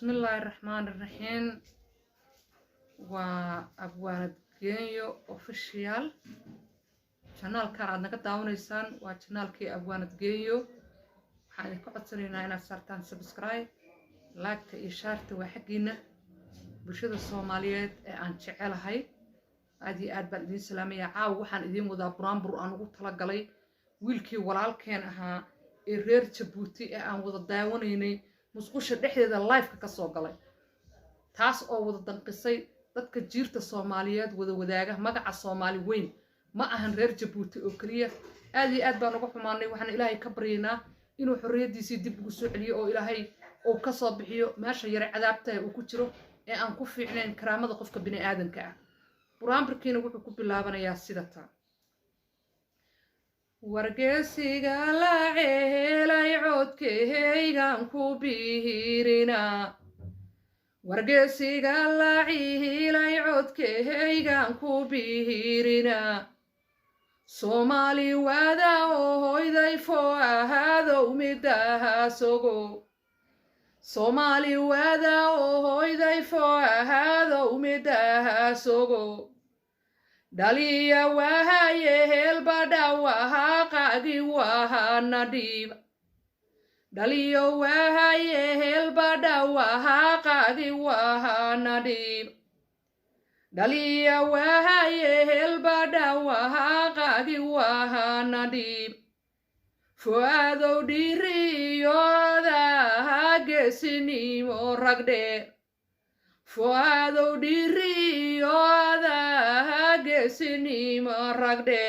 بسم الله الرحمن الرحيم وأبوانت جينيو أوفيشيال channel كان عندنا كداونيسان وchannel كي أبوانت جينيو waxaan ku codsanaynaa inaad saartaan subscribe like iyo share waa xaqiina bulshada Soomaaliyeed ee aan jecelahay aad iyo aad baan idin salaamayaa caaw waxaan idin wadaa buraanbur aan ugu tala galay wiilkii walaalkeen ahaa ee reer Jabuuti ee aan wada daawanaynay musqusha dhexdeeda live ka soo galay taas oo wada danqisay dadka jiirta Soomaaliyeed wada wadaaga magaca Soomaali weyn ma ahan reer Jabuuti oo kaliya aad iyo aad baan ugu xumaanay waxaan Ilaahay ka baryaynaa inuu xorriyadiisii dib ugu soo celiyo oo Ilaahay oo ka soo bixiyo meesha yar cadaabta uu ku jiro ee aan ku fiicnayn karaamada qofka bini aadanka ah buraanburkiina wuxuu ku bilaabanayaa sida tan wargeysiga la ceelay codkaygan ku biirina wargeysiga la ceelay codkaygan ku biirina Somali wada hoyday foo ahadow midaasogo Somali wada hoyday foo ahadow midaasogo dhaliya wahaye helbadha waha qagi waha nadib dhaliyo wahaye helbadha waha qagi waha nadib dhaliya wahaye helbadha waha qagi waha nadib fuadow dhiriyoda geesinimo ragdhe fuadow dhiriyoda geesinimo ragdhe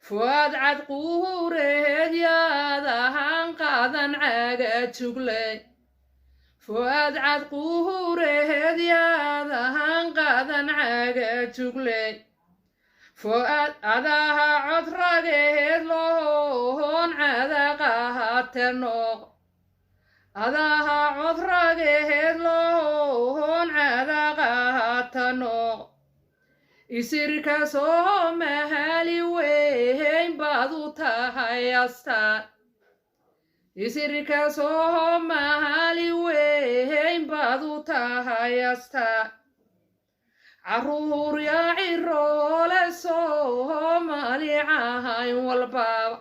fuad cad quureed yaadahan qaadan caaga jugley fuad cad quureed yaadahan qaadan caaga jugley fuad adaha cod rageed lohon cadaqahate nooq adaha cod rageed lohon cadaqahate nooq isirka soo mahali weyn baad u tahay astaan isirka soo mahali weyn baad u tahay astaan caruur yaa ciroole Soomaali cahayn walbaaba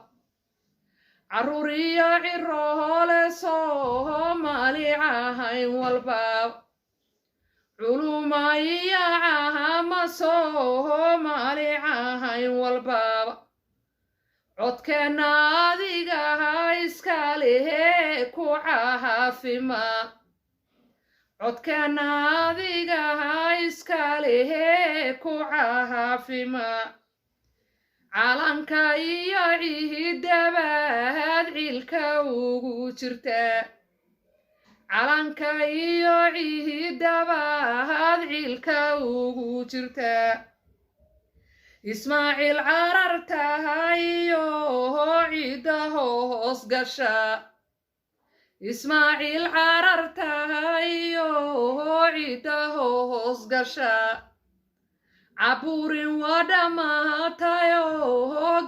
caruur yaa ciroole Soomaali cahayn walbaaba culumaya cahama Soomaali cahayn walbaaba codkeena adiga iska lehe ku caafimaad codkeena adiga iska lehe ku caafimaad calanka iyo ciidabaad cilka ugu jirta calanka iyo ciidabaad cilka ugu jirta Ismaaciil carartahayo ciida hoos gasha Ismaaciil carartahayo ciida hoos gasha caburin wadhamaatayo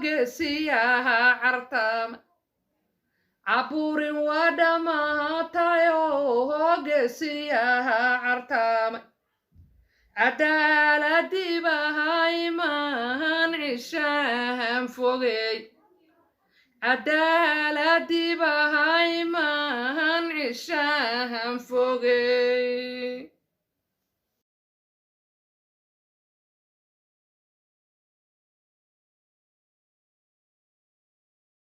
geesiyaha cartama caburin wadhamaatayo geesiyaha cartama cadaaladii bahay maahan cishaan fogey cadaaladii bahay maahan cishaan fogey